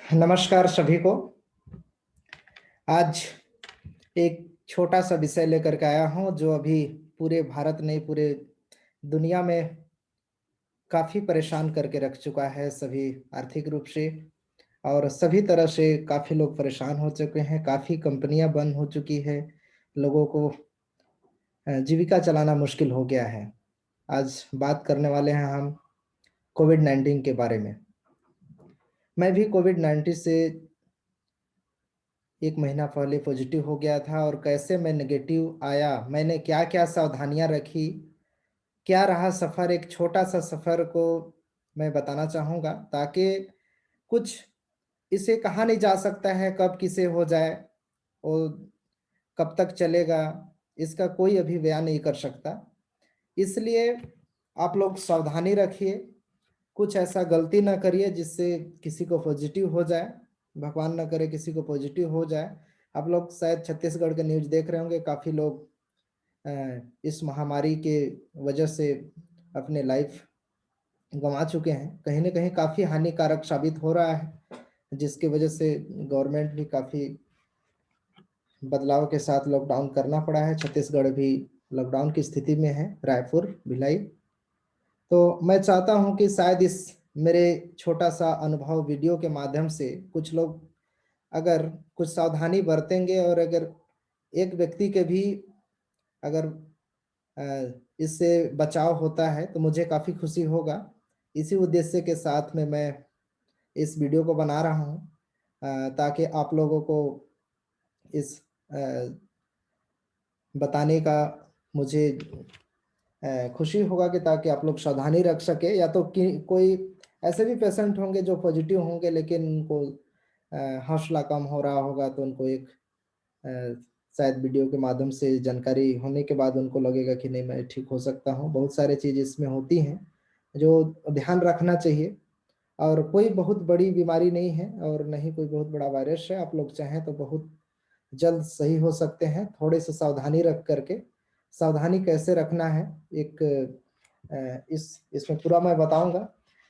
नमस्कार सभी को। आज एक छोटा सा विषय लेकर के आया हूँ जो अभी पूरे भारत नहीं पूरे दुनिया में काफ़ी परेशान करके रख चुका है सभी आर्थिक रूप से और सभी तरह से काफ़ी लोग परेशान हो चुके हैं। काफ़ी कंपनियां बंद हो चुकी है। लोगों को जीविका चलाना मुश्किल हो गया है। आज बात करने वाले हैं हम कोविड-19 के बारे में। मैं भी कोविड-19 से 1 महीना पहले पॉजिटिव हो गया था और कैसे मैं नेगेटिव आया, मैंने क्या-क्या सावधानियाँ रखी, क्या रहा सफ़र, एक छोटा-सा सफ़र को मैं बताना चाहूँगा ताकि कुछ इसे कहा नहीं जा सकता है कब किसे हो जाए और कब तक चलेगा, इसका कोई अभी बयान नहीं कर सकता। इसलिए आप लोग सावधानी रखिए, कुछ ऐसा गलती ना करिए जिससे किसी को पॉजिटिव हो जाए, भगवान ना करे किसी को पॉजिटिव हो जाए। आप लोग शायद छत्तीसगढ़ के न्यूज़ देख रहे होंगे, काफ़ी लोग इस महामारी के वजह से अपने लाइफ गँवा चुके हैं। कहीं न कहीं काफ़ी हानिकारक साबित हो रहा है, जिसकी वजह से गवर्नमेंट भी काफ़ी बदलाव के साथ लॉकडाउन करना पड़ा है। छत्तीसगढ़ भी लॉकडाउन की स्थिति में है, रायपुर, भिलाई। तो मैं चाहता हूँ कि शायद इस मेरे छोटा-सा अनुभव वीडियो के माध्यम से कुछ लोग अगर कुछ सावधानी बरतेंगे और अगर एक व्यक्ति के भी अगर इससे बचाव होता है तो मुझे काफ़ी खुशी होगा। इसी उद्देश्य के साथ में मैं इस वीडियो को बना रहा हूँ ताकि आप लोगों को इस अ, बताने का मुझे खुशी होगा कि ताकि आप लोग सावधानी रख सकें या तो कि कोई ऐसे भी पेशेंट होंगे जो पॉजिटिव होंगे लेकिन उनको हौसला कम हो रहा होगा तो उनको एक अ, शायद वीडियो के माध्यम से जानकारी होने के बाद उनको लगेगा कि नहीं मैं ठीक हो सकता हूँ। बहुत सारी चीज़ इसमें होती हैं जो ध्यान रखना चाहिए और कोई बहुत बड़ी बीमारी नहीं है और ना ही कोई बहुत बड़ा वायरस है। आप लोग चाहें तो बहुत जल्द सही हो सकते हैं, थोड़े-से सावधानी रख कर के। सावधानी कैसे रखना है एक इसमें पूरा मैं बताऊँगा।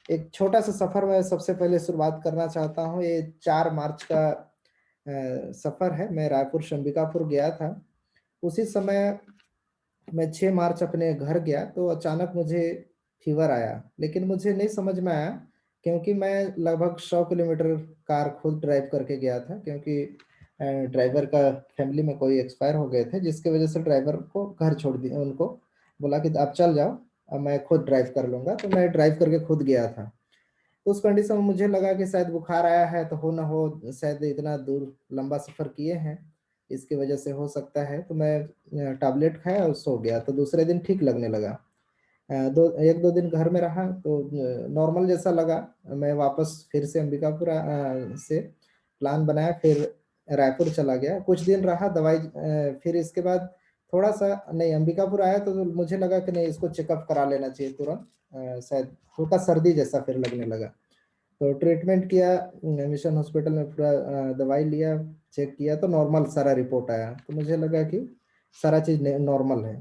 एक छोटा-सा सफ़र मैं सबसे पहले शुरुआत करना चाहता हूँ। ये 4 मार्च का सफ़र है। मैं रायपुर से अंबिकापुर गया था। उसी समय मैं 6 मार्च अपने घर गया तो अचानक मुझे फ़ीवर आया, लेकिन मुझे नहीं समझ में आया क्योंकि मैं लगभग 100 किलोमीटर कार खुद ड्राइव करके गया था क्योंकि ड्राइवर का फैमिली में कोई एक्सपायर हो गए थे जिसकी वज़ह से ड्राइवर को घर छोड़ दिया उनको बोला कि आप चल जाओ अब मैं खुद ड्राइव कर लूँगा, तो मैं ड्राइव करके खुद गया था। तो उस कंडीशन में मुझे लगा कि शायद बुखार आया है तो हो ना हो शायद इतना दूर लंबा सफ़र किए हैं, इसकी वज़ह से हो सकता है तो मैं टैबलेट खाया और सो गया तो दूसरे दिन ठीक लगने लगा। 1-2 दिन घर में रहा तो नॉर्मल जैसा लगा। मैं वापस फिर से अंबिकापुर से प्लान बनाया फिर रायपुर चला गया। कुछ दिन रहा दवाई फिर इसके बाद थोड़ा-सा नहीं अंबिकापुर आया तो मुझे लगा कि नहीं इसको चेकअप करा लेना चाहिए तुरंत। शायद हल्का सर्दी जैसा फिर लगने लगा। तो ट्रीटमेंट किया मिशन हॉस्पिटल में पूरा दवाई लिया, चेक किया तो नॉर्मल सारा रिपोर्ट आया। तो मुझे लगा कि सारा चीज़ न नॉर्मल है।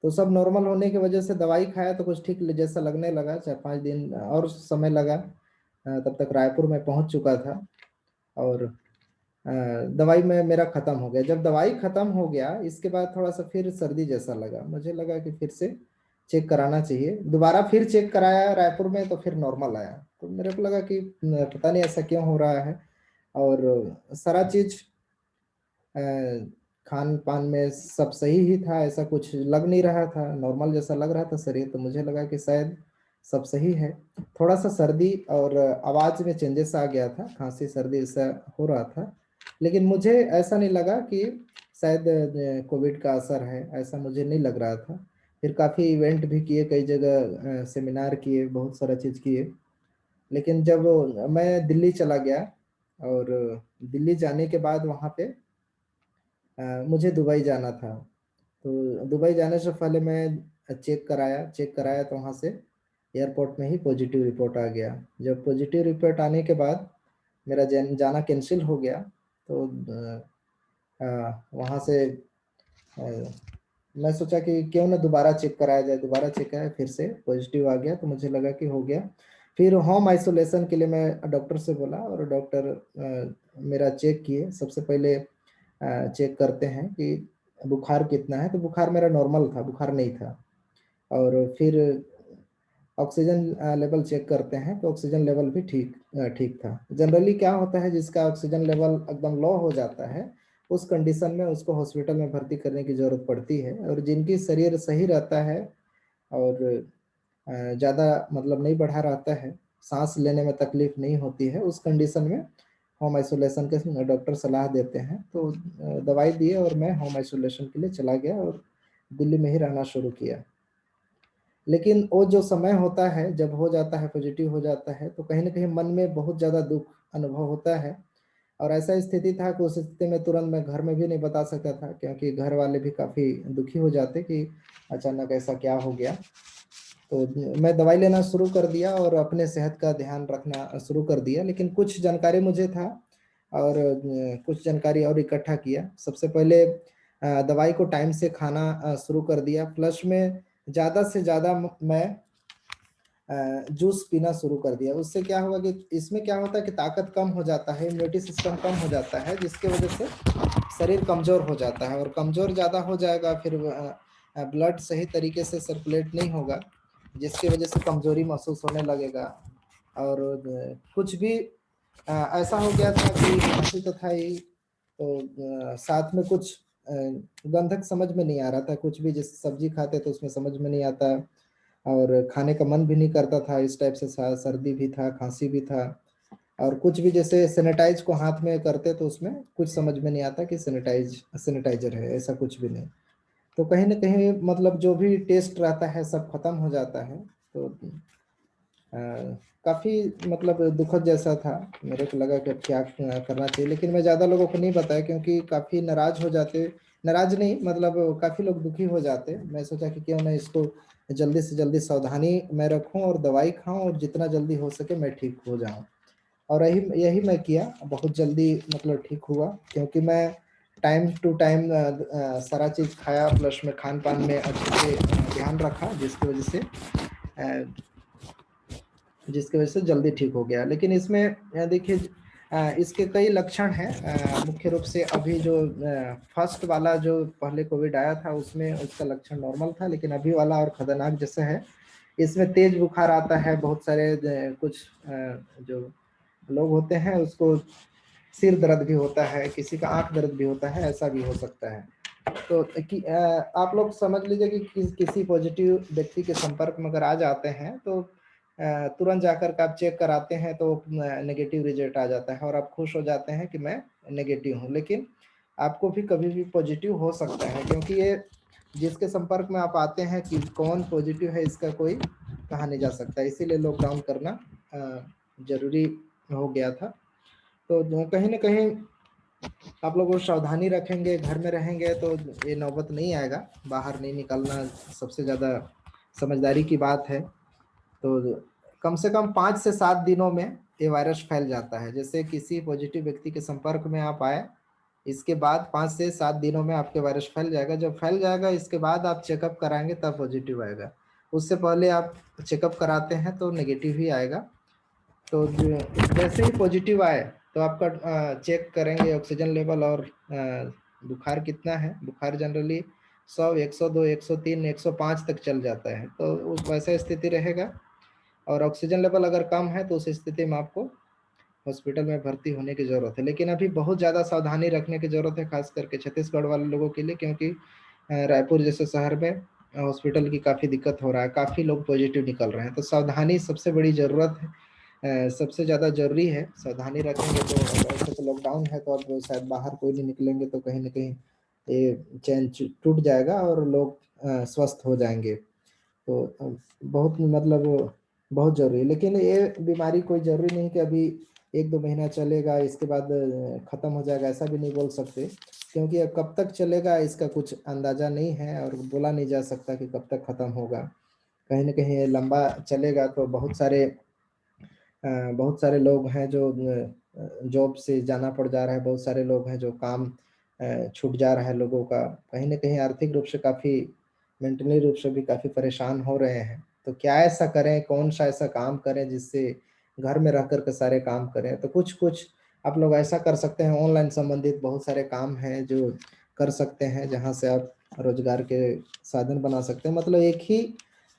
तो सब नॉर्मल होने की वजह से दवाई खाया तो कुछ ठीक जैसा लगने लगा, 4-5 दिन और समय लगा। तब तक रायपुर में पहुँच चुका था और दवाई में मेरा ख़त्म हो गया। जब दवाई ख़त्म हो गया, इसके बाद थोड़ा-सा फिर सर्दी जैसा लगा। मुझे लगा कि फिर से चेक कराना चाहिए। दोबारा फिर चेक कराया रायपुर में तो फिर नॉर्मल आया। तो मेरे को लगा कि पता नहीं ऐसा क्यों हो रहा है और सारा चीज़ अ, खान-पान में सब सही ही था, ऐसा कुछ लग नहीं रहा था, नॉर्मल जैसा लग रहा था शरीर, तो मुझे लगा कि शायद सब सही है। थोड़ा-सा सर्दी और आवाज़ में चेंजेस आ गया था, खाँसी, सर्दी ऐसा हो रहा था। लेकिन मुझे ऐसा नहीं लगा कि शायद कोविड का असर है, ऐसा मुझे नहीं लग रहा था। फिर काफ़ी इवेंट भी किए, कई जगह सेमिनार किए, बहुत सारा चीज़ किए। लेकिन जब मैं दिल्ली चला गया और दिल्ली जाने के बाद वहाँ पे मुझे दुबई जाना था। तो दुबई जाने से पहले मैं चेक कराया तो वहाँ से एयरपोर्ट में ही पॉजिटिव रिपोर्ट आ गया। जब पॉजिटिव रिपोर्ट आने के बाद मेरा जाना कैंसल हो गया तो वहाँ से अ, मैं सोचा कि क्यों ना दोबारा चेक कराया जाए, दोबारा चेक कराया फिर से पॉजिटिव आ गया तो मुझे लगा कि हो गया। फिर होम आइसोलेशन के लिए मैं डॉक्टर से बोला और डॉक्टर मेरा चेक किए। सबसे पहले चेक करते हैं कि बुखार कितना है, तो बुखार मेरा नॉर्मल था, बुखार नहीं था। और फिर ऑक्सीजन लेवल चेक करते हैं, तो ऑक्सीजन लेवल भी ठीक था। जनरली क्या होता है, जिसका ऑक्सीजन लेवल एकदम लो हो जाता है, उस कंडीशन में उसको हॉस्पिटल में भर्ती करने की ज़रूरत पड़ती है। और जिनकी शरीर सही रहता है और ज़्यादा मतलब नहीं बढ़ा रहता है, सांस लेने में तकलीफ नहीं होती है, उस कंडीशन में होम आइसोलेशन के डॉक्टर सलाह देते हैं। तो दवाई दिए और मैं होम आइसोलेशन के लिए चला गया और दिल्ली में ही रहना शुरू किया। लेकिन वो जो समय होता है, जब हो जाता है, पॉजिटिव हो जाता है, तो कहीं न कहीं मन में बहुत ज़्यादा दुःख अनुभव होता है। और ऐसा स्थिति था कि उस स्थिति में तुरंत मैं घर में भी नहीं बता सकता था, क्योंकि घर वाले भी काफ़ी दुखी हो जाते कि अचानक ऐसा क्या हो गया। तो मैं दवाई लेना शुरू कर दिया और अपने सेहत का ध्यान रखना शुरू कर दिया। लेकिन कुछ जानकारी मुझे था और कुछ जानकारी और इकट्ठा किया। सबसे पहले दवाई को टाइम से खाना शुरू कर दिया। प्लस में ज़्यादा से ज़्यादा मैं जूस पीना शुरू कर दिया। उससे क्या हुआ कि इसमें क्या होता है कि ताकत कम हो जाता है, इम्यूनिटी सिस्टम कम हो जाता है, जिसकी वजह से शरीर कमज़ोर हो जाता है। और कमज़ोर ज़्यादा हो जाएगा, फिर ब्लड सही तरीके से सर्कुलेट नहीं होगा, जिसकी वजह से कमज़ोरी महसूस होने लगेगा। और कुछ भी ऐसा हो गया था कि खाँसी तो था ही, तो साथ में कुछ गंधक समझ में नहीं आ रहा था। कुछ भी जैसे सब्ज़ी खाते तो उसमें समझ में नहीं आता और खाने का मन भी नहीं करता था। इस टाइप से सर्दी भी था, खाँसी भी था। और कुछ भी जैसे सैनिटाइज़ को हाथ में करते तो उसमें कुछ समझ में नहीं आता कि सैनिटाइज़र है, ऐसा कुछ भी नहीं। तो कहीं न कहीं मतलब जो भी टेस्ट रहता है सब खत्म हो जाता है। तो अ, काफ़ी मतलब दुखद जैसा था। मेरे को लगा कि अब क्या करना चाहिए, लेकिन मैं ज़्यादा लोगों को नहीं बताया, क्योंकि काफ़ी नाराज़ हो जाते, नाराज़ नहीं मतलब काफ़ी लोग दुखी हो जाते। मैं सोचा कि क्यों ना इसको जल्दी से जल्दी सावधानी मैं रखूँ और दवाई खाऊँ और जितना जल्दी हो सके मैं ठीक हो जाऊँ। और यही यही मैं किया, बहुत जल्दी मतलब ठीक हुआ, क्योंकि मैं टाइम टू टाइम सारा चीज़ खाया, प्लस में खान-पान में अच्छे से ध्यान रखा, जिसकी वजह से जल्दी ठीक हो गया। लेकिन इसमें देखिए इसके कई लक्षण हैं। मुख्य रूप से अभी जो फर्स्ट वाला जो पहले कोविड आया था उसमें उसका लक्षण नॉर्मल था, लेकिन अभी वाला और खतरनाक जैसा है। इसमें तेज बुखार आता है, बहुत सारे कुछ जो लोग होते हैं उसको सिर दर्द भी होता है, किसी का आँख दर्द भी होता है, ऐसा भी हो सकता है। तो आप लोग समझ लीजिए कि किसी पॉजिटिव व्यक्ति के संपर्क में अगर आ जाते हैं तो तुरंत जाकर के आप चेक कराते हैं तो नेगेटिव रिजल्ट आ जाता है और आप खुश हो जाते हैं कि मैं नेगेटिव हूँ। लेकिन आपको भी कभी भी पॉजिटिव हो सकता है, क्योंकि ये जिसके संपर्क में आप आते हैं कि कौन पॉजिटिव है इसका कोई कहा नहीं जा सकता। इसीलिए लॉकडाउन करना ज़रूरी हो गया था। तो कहीं न कहीं आप लोग वो सावधानी रखेंगे, घर में रहेंगे तो ये नौबत नहीं आएगा। बाहर नहीं निकलना सबसे ज़्यादा समझदारी की बात है। तो कम से कम 5 से 7 दिनों में ये वायरस फैल जाता है। जैसे किसी पॉजिटिव व्यक्ति के संपर्क में आप आए, इसके बाद 5 से 7 दिनों में आपके वायरस फैल जाएगा। जब फैल जाएगा इसके बाद आप चेकअप कराएँगे तब पॉजिटिव आएगा। उससे पहले आप चेकअप कराते हैं तो नेगेटिव ही आएगा। तो जैसे ही पॉजिटिव आए तो आपका चेक करेंगे ऑक्सीजन लेवल और बुखार कितना है। बुखार जनरली 100, 102, 103, 105 तक चल जाता है, तो उस वैसा स्थिति रहेगा। और ऑक्सीजन लेवल अगर कम है तो उस स्थिति में आपको हॉस्पिटल में भर्ती होने की ज़रूरत है। लेकिन अभी बहुत ज़्यादा सावधानी रखने की ज़रूरत है, खास करके छत्तीसगढ़ वाले लोगों के लिए, क्योंकि रायपुर जैसे शहर में हॉस्पिटल की काफ़ी दिक्कत हो रहा है, काफ़ी लोग पॉजिटिव निकल रहे हैं। तो सावधानी सबसे बड़ी ज़रूरत है, सबसे ज़्यादा ज़रूरी है। सावधानी रखेंगे तो ऐसे तो लॉकडाउन है तो अब शायद बाहर कोई नहीं निकलेंगे तो कहीं न कहीं ये चैन टूट जाएगा और लोग स्वस्थ हो जाएँगे। तो बहुत मतलब बहुत ज़रूरी है। लेकिन ये बीमारी कोई ज़रूरी नहीं कि अभी 1-2 महीना चलेगा, इसके बाद ख़त्म हो जाएगा, ऐसा भी नहीं बोल सकते। क्योंकि अब कब तक चलेगा इसका कुछ अंदाज़ा नहीं है और बोला नहीं जा सकता कि कब तक ख़त्म होगा। कहीं न कहीं ये लंबा चलेगा तो बहुत सारे लोग हैं जो जॉब से जाना पड़ जा रहा है, बहुत सारे लोग हैं जो काम छूट जा रहा है लोगों का। कहीं न कहीं आर्थिक रूप से काफ़ी, मेंटली रूप से भी काफ़ी परेशान हो रहे हैं। तो क्या ऐसा करें, कौन-सा ऐसा काम करें जिससे घर में रह कर के सारे काम करें? तो कुछ-कुछ आप लोग ऐसा कर सकते हैं, ऑनलाइन संबंधित बहुत सारे काम हैं जो कर सकते हैं, जहाँ से आप रोज़गार के साधन बना सकते हैं। मतलब एक ही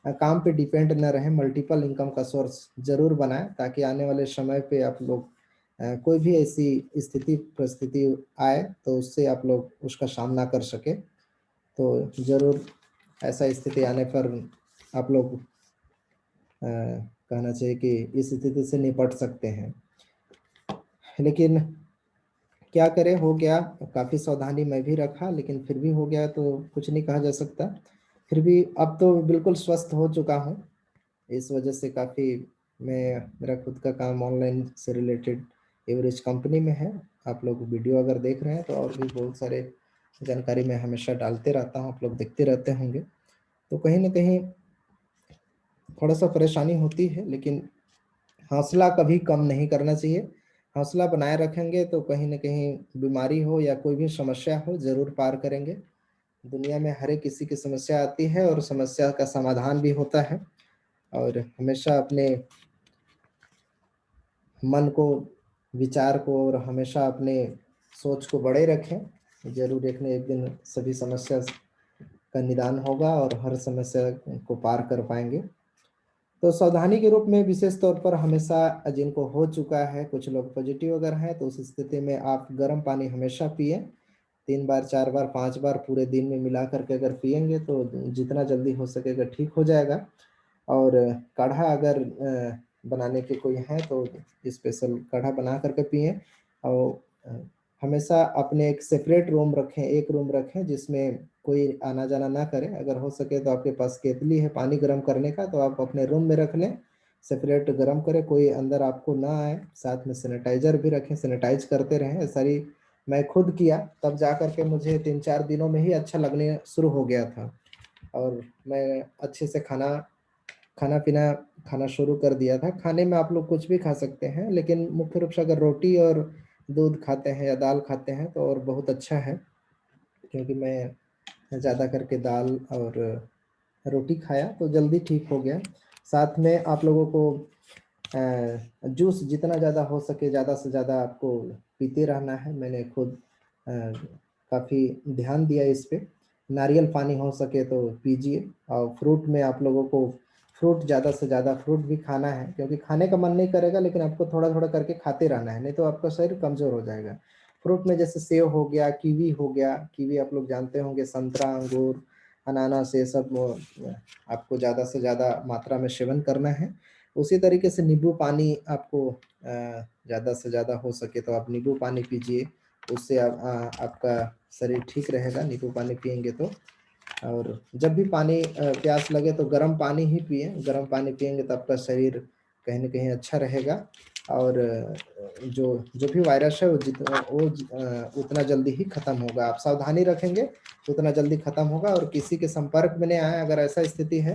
काम पे डिपेंड ना रहें, मल्टीपल इनकम का सोर्स ज़रूर बनाएँ, ताकि आने वाले समय पे आप लोग कोई भी ऐसी स्थिति परिस्थिति आए, तो उससे आप लोग उसका सामना कर सकें। तो ज़रूर ऐसा स्थिति आने पर आप लोग कहना चाहिए कि इस स्थिति से निपट सकते हैं। लेकिन क्या करें, हो गया, काफ़ी सावधानी मैं भी रखा, लेकिन फिर भी हो गया तो कुछ नहीं कहा जा सकता। फिर भी अब तो बिल्कुल स्वस्थ हो चुका हूँ। इस वजह से काफ़ी मैं मेरा खुद का काम ऑनलाइन से रिलेटेड एवरेज कंपनी में है। आप लोग वीडियो अगर देख रहे हैं तो और भी बहुत सारे जानकारी मैं हमेशा डालते रहता हूँ, आप लोग देखते रहते होंगे। तो कहीं न कहीं थोड़ा-सा परेशानी होती है, लेकिन हौसला कभी कम नहीं करना चाहिए। हौसला बनाए रखेंगे तो कहीं न कहीं बीमारी हो या कोई भी समस्या हो, ज़रूर पार करेंगे। दुनिया में हर एक किसी की समस्या आती है और समस्या का समाधान भी होता है। और हमेशा अपने मन को, विचार को और हमेशा अपने सोच को बड़े रखें। ज़रूर एक न एक दिन सभी समस्या का निदान होगा और हर समस्या को पार कर पाएँगे। तो सावधानी के रूप में विशेष तौर पर हमेशा जिनको हो चुका है, कुछ लोग पॉजिटिव अगर हैं, तो उस स्थिति में आप गर्म पानी हमेशा पिएँ। 3 बार, 4 बार, 5 बार पूरे दिन में मिला कर के अगर पिएँगे तो जितना जल्दी हो सकेगा ठीक हो जाएगा। और काढ़ा अगर बनाने के कोई हैं तो स्पेशल काढ़ा बना कर के पिएँ। और हमेशा अपने एक सेपरेट रूम रखें, एक रूम रखें जिसमें कोई आना-जाना ना करे। अगर हो सके तो आपके पास केतली है पानी गर्म करने का, तो आप अपने रूम में रख लें, सेपरेट गरम करें, कोई अंदर आपको ना आए। साथ में सैनिटाइज़र भी रखें, सैनिटाइज़ करते रहें। ये सारी मैं खुद किया, तब जा कर के मुझे 3-4 दिनों में ही अच्छा लगने शुरू हो गया था। और मैं अच्छे से खाना-पीना खाना शुरू कर दिया था। खाने में आप लोग कुछ भी खा सकते हैं, लेकिन मुख्य रूप से अगर रोटी और दूध खाते हैं या दाल खाते हैं तो और बहुत अच्छा है, क्योंकि मैं ज़्यादा करके दाल और रोटी खाया तो जल्दी ठीक हो गया। साथ में आप लोगों को जूस जितना ज़्यादा हो सके ज़्यादा से ज़्यादा आपको पीते रहना है। मैंने खुद काफ़ी ध्यान दिया इस पे। नारियल पानी हो सके तो पीजिए, और फ्रूट में आप लोगों को फ्रूट ज़्यादा से ज़्यादा फ्रूट भी खाना है, क्योंकि खाने का मन नहीं करेगा, लेकिन आपको थोड़ा-थोड़ा करके खाते रहना है, नहीं तो आपका शरीर कमज़ोर हो जाएगा। फ्रूट में जैसे सेब हो गया, कीवी हो गया, कीवी आप लोग जानते होंगे, संतरा, अंगूर, अनानास, ये सब आपको ज़्यादा से ज़्यादा मात्रा में सेवन करना है। उसी तरीके से नींबू पानी आपको ज़्यादा से ज़्यादा हो सके तो आप नींबू पानी पीजिए, उससे आपका शरीर ठीक रहेगा नींबू पानी पिएँगे तो। और जब भी पानी प्यास लगे तो गर्म पानी ही पिएँ, गर्म पानी पिएँगे तो आपका शरीर कहीं न कहीं अच्छा रहेगा। और जो जो भी वायरस है वो उतना जल्दी ही खत्म होगा। आप सावधानी रखेंगे तो उतना जल्दी खत्म होगा, और किसी के संपर्क में नहीं आएँ अगर ऐसा स्थिति है।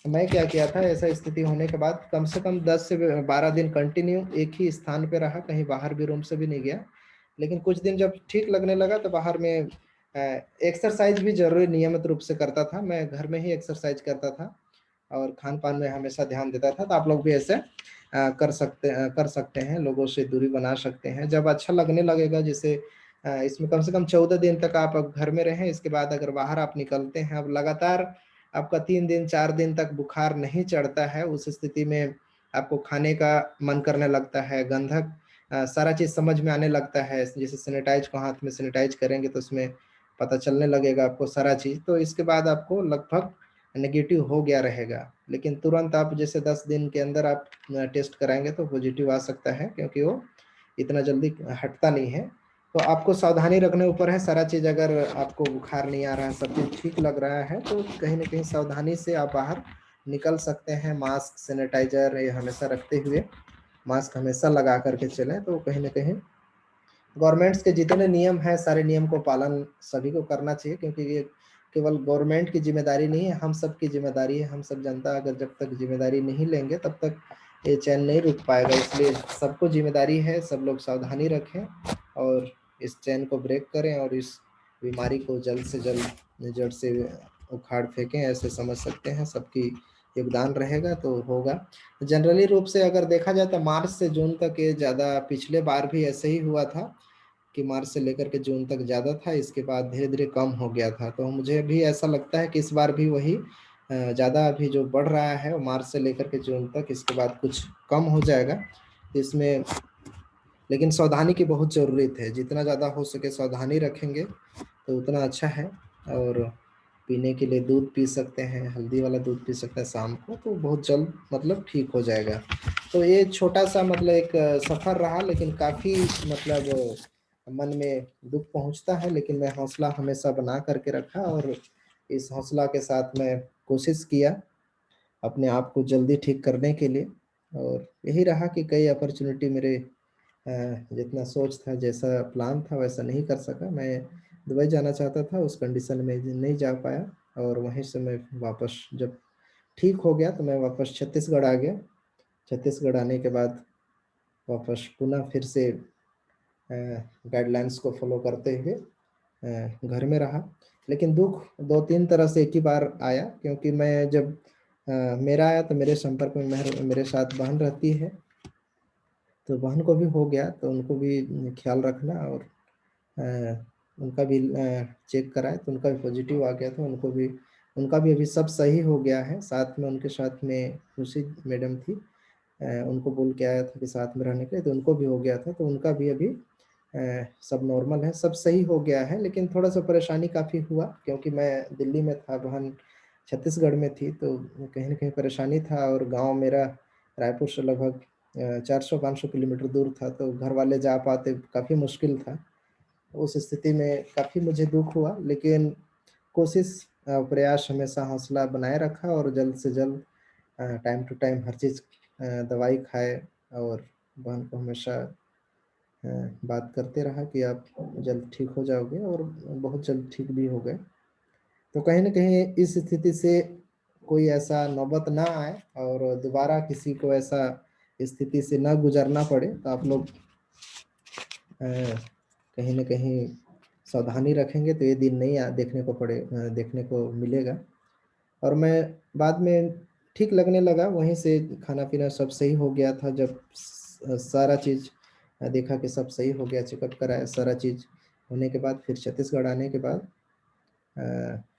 तो मैं क्या किया था, ऐसा स्थिति होने के बाद कम से कम 10 से 12 दिन कंटिन्यू एक ही स्थान पे रहा, कहीं बाहर भी रूम से भी नहीं गया। लेकिन कुछ दिन जब ठीक लगने लगा तो बाहर में अ, एक्सरसाइज़ भी ज़रूरी नियमित रूप से करता था। मैं घर में ही एक्सरसाइज़ करता था और खान-पान में हमेशा ध्यान देता था। तो आप लोग भी ऐसे कर सकते हैं, लोगों से दूरी बना सकते हैं। जब अच्छा लगने लगेगा, जैसे इसमें कम से कम 14 दिन तक आप अब घर में रहें, इसके बाद अगर बाहर आप निकलते हैं, अब लगातार आपका 3 दिन, 4 दिन तक बुखार नहीं चढ़ता है, उस स्थिति में आपको खाने का मन करने लगता है, गंधक सारा चीज़ समझ में आने लगता है। जैसे सैनिटाइज़ को हाथ में सैनिटाइज़ करेंगे तो उसमें पता चलने लगेगा आपको सारा चीज़, तो इसके बाद आपको लगभग नेगेटिव हो गया रहेगा। लेकिन तुरंत आप जैसे 10 दिन के अंदर आप टेस्ट कराएँगे तो पॉज़िटिव आ सकता है, क्योंकि वो इतना जल्दी हटता नहीं है। तो आपको सावधानी रखने ऊपर है, सारा चीज़ अगर आपको बुखार नहीं आ रहा है, सब चीज़ ठीक लग रहा है, तो कहीं न कहीं सावधानी से आप बाहर निकल सकते हैं। मास्क, सैनिटाइज़र ये हमेशा रखते हुए, मास्क हमेशा लगा कर के चलें, तो कहीं न कहीं गवर्नमेंट्स के जितने नियम हैं, सारे नियम को पालन सभी को करना चाहिए, क्योंकि ये केवल गवर्नमेंट की ज़िम्मेदारी नहीं है, हम सब की ज़िम्मेदारी है। हम सब जनता अगर जब तक ज़िम्मेदारी नहीं लेंगे, तब तक ये चैन नहीं रुक पाएगा। इसलिए सबको ज़िम्मेदारी है, सब लोग सावधानी रखें और इस चैन को ब्रेक करें और इस बीमारी को जल्द से जल्द जड़ से उखाड़ फेंकें, ऐसे समझ सकते हैं। सबकी योगदान रहेगा तो होगा। जनरली रूप से अगर देखा जाए तो मार्च से जून तक ये ज़्यादा, पिछले बार भी ऐसे ही हुआ था कि मार्च से लेकर के जून तक ज़्यादा था, इसके बाद धीरे-धीरे कम हो गया था। तो मुझे भी ऐसा लगता है कि इस बार भी वही ज़्यादा अभी जो बढ़ रहा है वो मार्च से लेकर के जून तक, इसके बाद कुछ कम हो जाएगा। तो इसमें लेकिन सावधानी की बहुत ज़रूरत है, जितना ज़्यादा हो सके सावधानी रखेंगे तो उतना अच्छा है। और पीने के लिए दूध पी सकते हैं, हल्दी वाला दूध पी सकते हैं शाम को, तो बहुत जल्द मतलब ठीक हो जाएगा। तो ये छोटा-सा मतलब एक सफ़र रहा, लेकिन काफ़ी मतलब मन में दुःख पहुँचता है, लेकिन मैं हौसला हमेशा बना कर के रखा और इस हौसला के साथ मैं कोशिश किया अपने आप को जल्दी ठीक करने के लिए। और यही रहा कि कई अपॉर्च्युनिटी मेरे जितना सोच था, जैसा प्लान था वैसा नहीं कर सका। मैं दुबई जाना चाहता था, उस कंडीशन में नहीं जा पाया और वहीं से मैं वापस जब ठीक हो गया तो मैं वापस छत्तीसगढ़ आ गया। छत्तीसगढ़ आने के बाद वापस पुनः फिर से गाइडलाइंस को फ़ॉलो करते हुए घर में रहा। लेकिन दुःख 2-3 तरह से एक ही बार आया, क्योंकि मैं जब मेरा आया तो मेरे संपर्क में मेरे साथ बहन रहती है, तो बहन को भी हो गया तो उनको भी ख़्याल रखना। और उनका भी चेक कराए तो उनका भी पॉज़िटिव आ गया था, उनका भी अभी सब सही हो गया है। साथ में उनके साथ में खुशी मैडम थी, उनको बोल के आया था कि साथ में रहने के लिए, तो उनको भी हो गया था, तो उनका भी अभी सब नॉर्मल है, सब सही हो गया है। लेकिन थोड़ा-सा परेशानी काफ़ी हुआ, क्योंकि मैं दिल्ली में था, बहन छत्तीसगढ़ में थी, तो कहीं न कहीं परेशानी था। और गाँव मेरा रायपुर से लगभग 400-500 किलोमीटर दूर था, तो घर वाले जा पाते, काफ़ी मुश्किल था। उस स्थिति में काफ़ी मुझे दुःख हुआ, लेकिन कोशिश प्रयास हमेशा हौसला बनाए रखा और जल्द से जल्द टाइम टू टाइम हर चीज़ दवाई खाए और बहन को हमेशा बात करते रहा कि आप जल्द ठीक हो जाओगे, और बहुत जल्द ठीक भी हो गए। तो कहीं न कहीं इस स्थिति से कोई ऐसा नौबत ना आए और दोबारा किसी को ऐसा स्थिति से ना गुज़रना पड़े, तो आप लोग कहीं न कहीं सावधानी रखेंगे तो ये दिन नहीं देखने को मिलेगा। और मैं बाद में ठीक लगने लगा, वहीं से खाना-पीना सब सही हो गया था जब सारा चीज़ देखा कि सब सही हो गया, चेकअप कराया, सारा चीज़ होने के बाद फिर छत्तीसगढ़ आने के बाद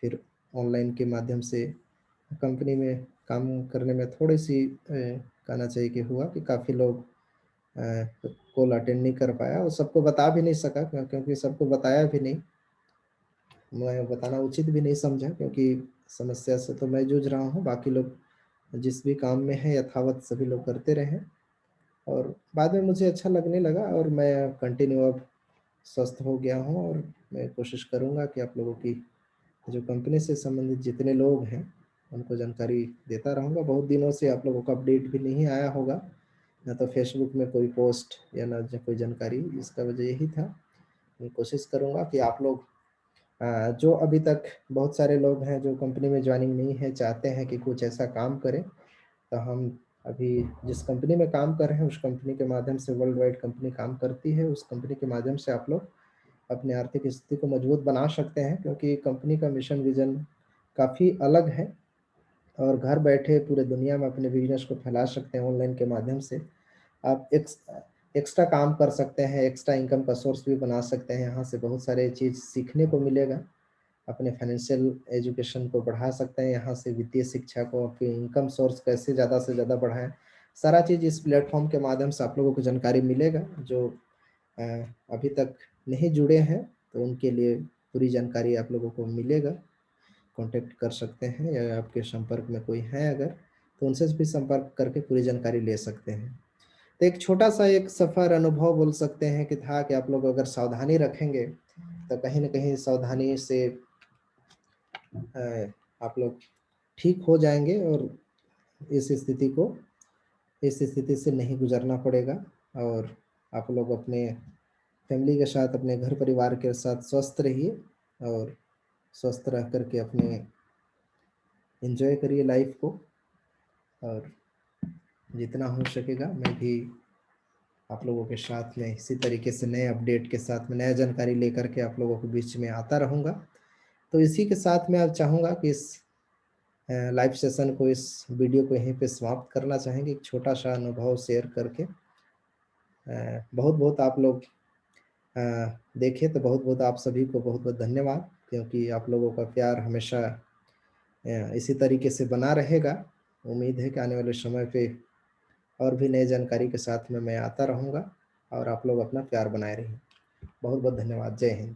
फिर ऑनलाइन के माध्यम से कंपनी में काम करने में थोड़ी-सी कहना चाहिए कि हुआ कि काफ़ी लोग कॉल अटेंड नहीं कर पाया और सबको बता भी नहीं सका, क्योंकि सबको बताया भी नहीं। मैं बताना उचित भी नहीं समझा, क्योंकि समस्या से तो मैं जूझ रहा हूँ, बाकी लोग जिस भी काम में हैं यथावत सभी लोग करते रहें। और बाद में मुझे अच्छा लगने लगा और मैं कंटिन्यू अब स्वस्थ हो गया हूँ। और मैं कोशिश करूँगा कि आप लोगों की जो कंपनी से संबंधित जितने लोग हैं, उनको जानकारी देता रहूँगा। बहुत दिनों से आप लोगों का अपडेट भी नहीं आया होगा, ना तो फ़ेसबुक में कोई पोस्ट या ना कोई जानकारी, इसका वजह यही था। मैं कोशिश करूँगा कि आप लोग जो अभी तक बहुत सारे लोग हैं जो कंपनी में जॉइनिंग नहीं है, चाहते हैं कि कुछ ऐसा काम करें, तो हम अभी जिस कंपनी में काम कर रहे हैं, उस कंपनी के माध्यम से वर्ल्ड वाइड कंपनी काम करती है, उस कंपनी के माध्यम से आप लोग अपनी आर्थिक स्थिति को मजबूत बना सकते हैं, क्योंकि कंपनी का मिशन विज़न काफ़ी अलग है और घर बैठे पूरे दुनिया में अपने बिज़नेस को फैला सकते हैं ऑनलाइन के माध्यम से। आप एक्स्ट्रा काम कर सकते हैं, एक्स्ट्रा इनकम का सोर्स भी बना सकते हैं, यहाँ से बहुत सारे चीज़ सीखने को मिलेगा। अपने फाइनेंशियल एजुकेशन को बढ़ा सकते हैं, यहाँ से वित्तीय शिक्षा को, आपके इनकम सोर्स कैसे ज़्यादा से ज़्यादा बढ़ाएँ, सारा चीज़ इस प्लेटफ़ॉर्म के माध्यम से आप लोगों को जानकारी मिलेगा। जो अ, अभी तक नहीं जुड़े हैं, तो उनके लिए पूरी जानकारी आप लोगों को मिलेगा। कॉन्टैक्ट कर सकते हैं या आपके संपर्क में कोई है अगर, तो उनसे भी संपर्क करके पूरी जानकारी ले सकते हैं। तो एक छोटा-सा एक सफ़र अनुभव बोल सकते हैं कि था कि आप लोग अगर सावधानी रखेंगे, तो कहीं न कहीं सावधानी से आप लोग ठीक हो जाएँगे और इस स्थिति को इस स्थिति से नहीं गुज़रना पड़ेगा। और आप लोग अपने फैमिली के साथ, अपने घर परिवार के साथ स्वस्थ रहिए और स्वस्थ रह कर के अपने एन्जॉय करिए लाइफ़ को। और जितना हो सकेगा मैं भी आप लोगों के साथ में इसी तरीके से नए अपडेट के साथ में नया जानकारी लेकर के आप लोगों के बीच में आता रहूँगा। तो इसी के साथ मैं अब चाहूँगा कि इस लाइव सेशन को, इस वीडियो को यहीं पे समाप्त करना चाहेंगे, एक छोटा-सा अनुभव शेयर करके। बहुत-बहुत आप लोग अ, देखे तो बहुत-बहुत आप सभी को बहुत-बहुत धन्यवाद, क्योंकि आप लोगों का प्यार हमेशा इसी तरीके से बना रहेगा। उम्मीद है कि आने वाले समय पे और भी नई जानकारी के साथ में मैं आता रहूँगा और आप लोग अपना प्यार बनाए रहिए। बहुत-बहुत धन्यवाद। जय हिंद।